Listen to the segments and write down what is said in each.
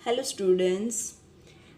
Hello students.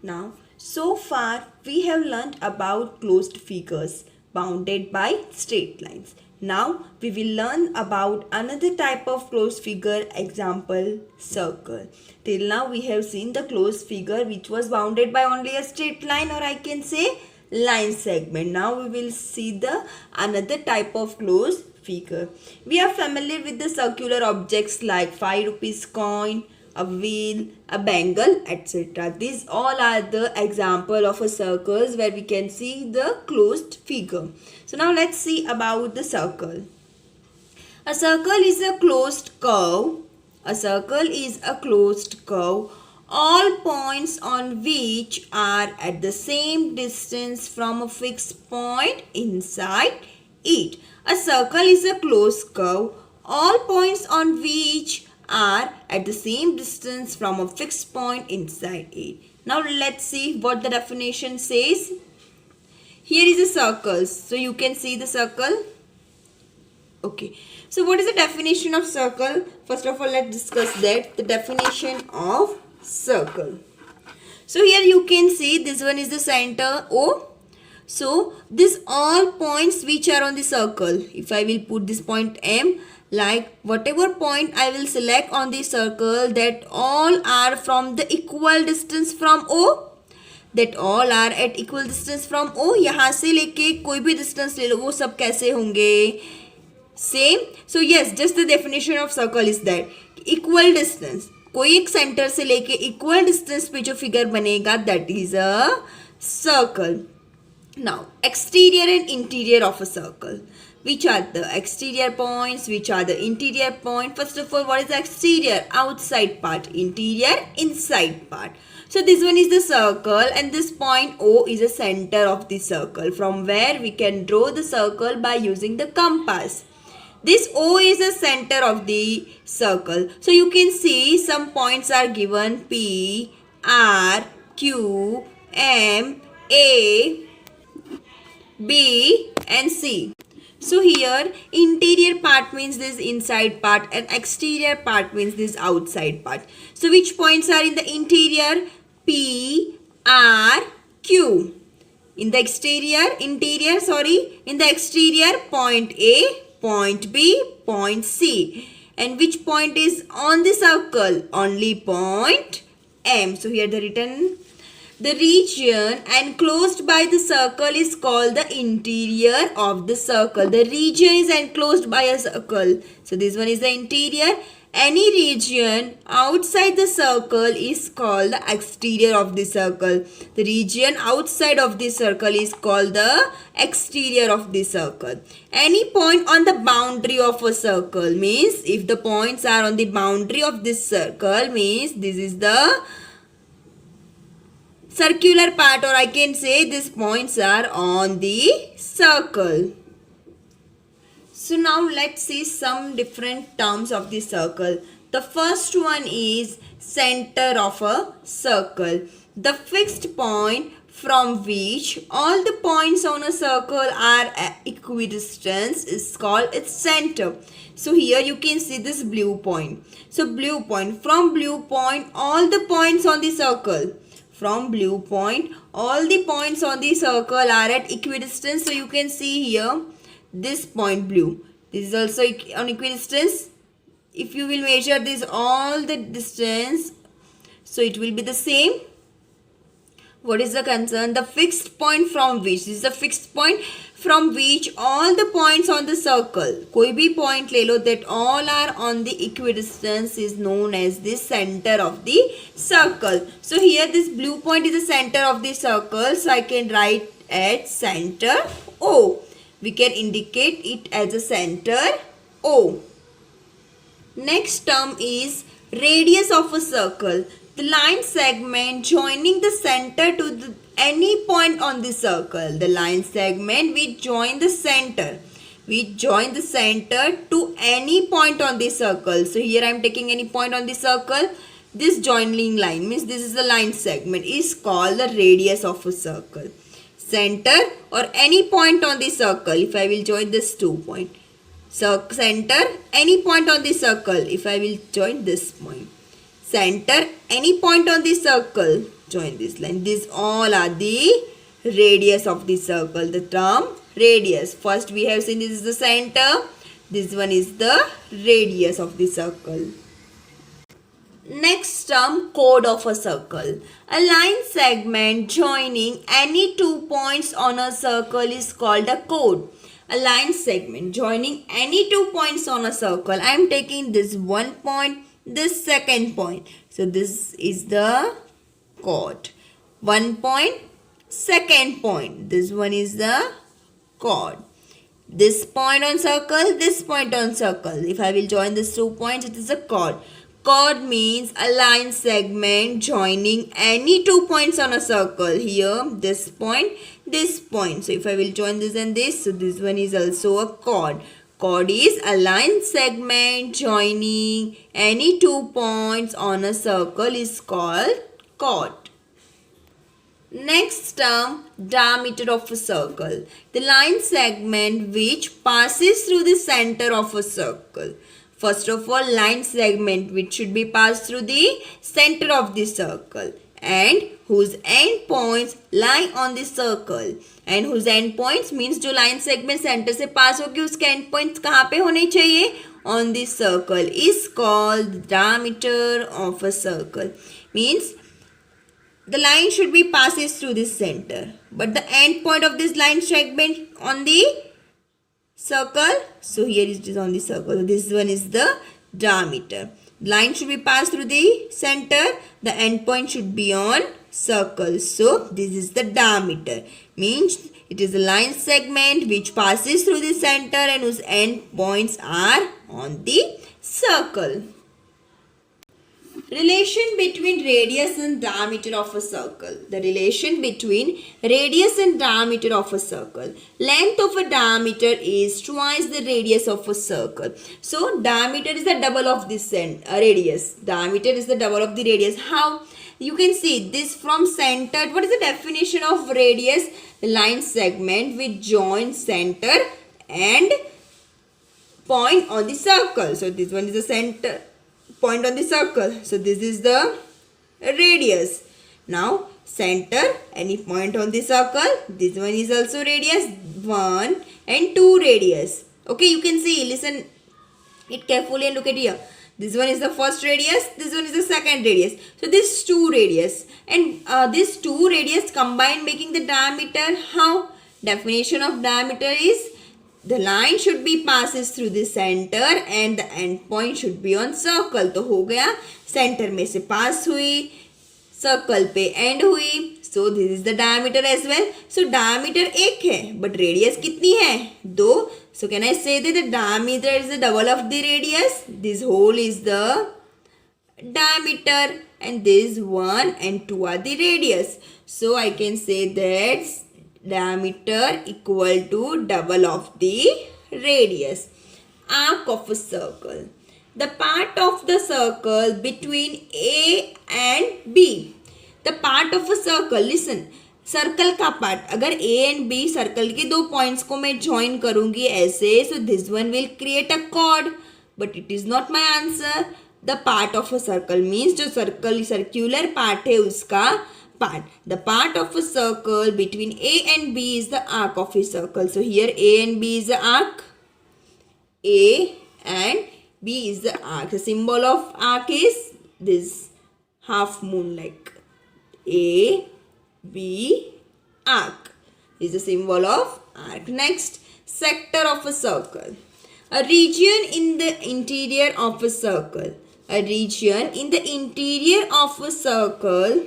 Now, so far we have learned about closed figures bounded by straight lines. Now we will learn about another type of closed figure, example circle. Till now we have seen the closed figure which was bounded by only a straight line, or I can say line segment. Now we will see the another type of closed figure. We are familiar with the circular objects like 5 rupees coin, a wheel, a bangle, etc. These all are the example of a circles where we can see the closed figure. So now let's see about the circle. A circle is a closed curve. A circle is a closed curve. All points on which are at the same distance from a fixed point inside it. A circle is a closed curve. All points on which are at the same distance from a fixed point inside it. Now let's see what the definition says. Here is a circle. So you can see the circle. Okay. So what is the definition of circle? First of all, let's discuss that. The definition of circle. So here you can see this one is the center O. So this all points which are on the circle. If I will put this point M, like whatever point I will select on the circle, that all are from the equal distance from O. That all are at equal distance from O. यहाँ से लेके कोई भी distance ले लो, वो सब कैसे होंगे? Same. So yes, just the definition of circle is that equal distance. कोई एक center से लेके equal distance पे जो figure बनेगा, that is a circle. Now, exterior and interior of a circle. Which are the exterior points? Which are the interior point? First of all, what is the exterior? Outside part. Interior, inside part. So this one is the circle, and this point O is the center of the circle, from where we can draw the circle by using the compass. This O is the center of the circle. So you can see some points are given: P, R, Q, M, A, B and C. So here interior part means this inside part and exterior part means this outside part. So which points are in the interior? P, R, Q. In the in the exterior, point A, point B, point C. And which point is on the circle? Only point M. So here the written. The region enclosed by the circle is called the interior of the circle. The region is enclosed by a circle. So this one is the interior. Any region outside the circle is called the exterior of the circle. The region outside of the circle is called the exterior of the circle. Any point on the boundary of a circle means, if the points are on the boundary of this circle, means this is the circular part, or I can say these points are on the circle. So now let's see some different terms of the circle. The first one is center of a circle. The fixed point from which all the points on a circle are equidistant is called its center. So here you can see this blue point. So blue point, from blue point all the points on the circle. From blue point, all the points on the circle are at equidistance. So you can see here, this point blue. This is also on equidistance. If you will measure this all the distance, so it will be the same. What is the concern? The fixed point from which, this is the fixed point from which all the points on the circle, कोई भी point ले लो, that all are on the equidistance is known as the center of the circle. So here this blue point is the center of the circle. So I can write at center O. We can indicate it as a center O. Next term is radius of a circle. The line segment joining the center to any point on the circle. The line segment which join the center. We join the center to any point on the circle. So here I am taking any point on the circle. This joining line means this is the line segment, is called the radius of a circle. Center or any point on the circle. If I will join this 2 point. So center, any point on the circle. If I will join this point. center, any point on the circle, join this line. These all are the radius of the circle, the term radius. First we have seen this is the center, this one is the radius of the circle. Next term, chord of a circle. A line segment joining any 2 points on a circle is called a chord. A line segment joining any 2 points on a circle. I am taking this 1 point, this second point. So this is the chord. 1 point, second point. This one is the chord. This point on circle, this point on circle. If I will join these 2 points, it is a chord. Chord means a line segment joining any 2 points on a circle. Here, this point, this point. So, if I will join this and this, so this one is also a chord. Chord is a line segment joining any 2 points on a circle is called chord. Next term, diameter of a circle. The line segment which passes through the center of a circle. First of all, line segment which should be passed through the center of the circle and whose end points lie on the circle. And whose end points means जो line segment center से pass होगी उसके end points कहाँ पे होने चाहिए? On the circle is called diameter of a circle. Means the line should be passes through this center, but the end point of this line segment on the circle. So here it is on the circle. This one is the diameter. Line should be passed through the center. The end point should be on circle. So this is the diameter. Means it is a line segment which passes through the center and whose end points are on the circle. Relation between radius and diameter of a circle. The relation between radius and diameter of a circle. Length of a diameter is twice the radius of a circle. So, diameter is the double of this radius. Diameter is the double of the radius. How? You can see this from center. What is the definition of radius? The line segment which joins center and point on the circle. So, this one is the center point on the circle. So this is the radius. Now center, any point on the circle, this one is also radius, 1 and 2 radius. Okay, you can see, listen it carefully and look at here. This one is the first radius, this one is the second radius. So this 2 radius and this 2 radius combined making the diameter. How? Definition of diameter is the line should be passes through the center and the end point should be on circle. तो हो गया center में से pass हुई, circle पे end हुई. So this is the diameter as well. So diameter एक है, but radius कितनी है? 2. So can I say that the diameter is the double of the radius? This whole is the diameter and this 1 and 2 are the radius. So I can say that diameter equal to double of the radius. Arc of a circle. The part of the circle between A and B. The part of a circle. Listen. Circle का part अगर A and B circle के 2 points को मैं join करूंगी ऐसे, so this one will create a cord, but it is not my answer. The part of a circle means जो circle circular part है उसका part. The part of a circle between A and B is the arc of a circle. So here A and B is the arc. A and B is the arc. The symbol of arc is this half moon like. A, B, arc is the symbol of arc. Next, sector of a circle. A region in the interior of a circle. A region in the interior of a circle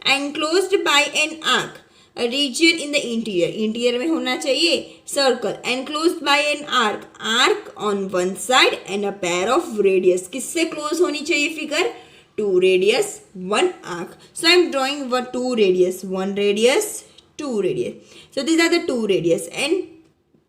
enclosed by an arc. A region in the interior. Interior में होना चाहिए circle. Enclosed by an arc. Arc on one side and a pair of radius. किससे close होनी चाहिए figure? 2 radius, 1 arc. So I am drawing 2 radius. 1 radius, 2 radius. So these are the 2 radius. And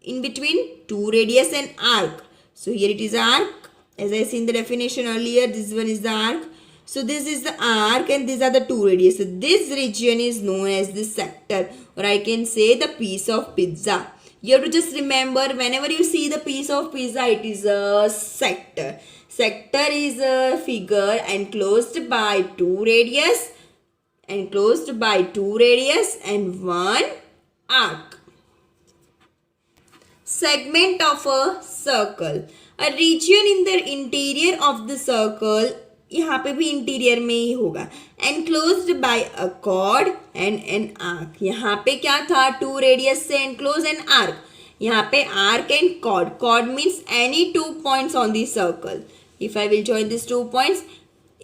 in between 2 radius and arc. So here it is arc. As I seen the definition earlier, this one is the arc. So this is the arc and these are the 2 radius. So this region is known as the sector, or I can say the piece of pizza. You have to just remember, whenever you see the piece of pizza, it is a sector. Sector is a figure enclosed by two radius and one arc. Segment of a circle. A region in the interior of the circle, यहाँ पे भी interior में ही होगा. Enclosed by a chord and an arc. यहाँ पे क्या था, to radius से enclose and arc. यहाँ पे arc and chord. Chord means any 2 points on the circle. If I will join these 2 points,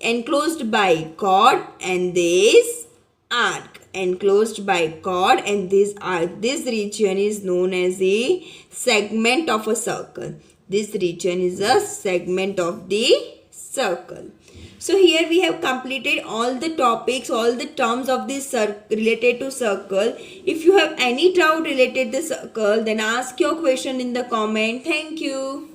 enclosed by chord and this arc. Enclosed by chord and this arc. This region is known as a segment of a circle. This region is a segment of the circle. So here we have completed all the topics, all the terms of this related to circle. If you have any doubt related to the circle, then ask your question in the comment. Thank you.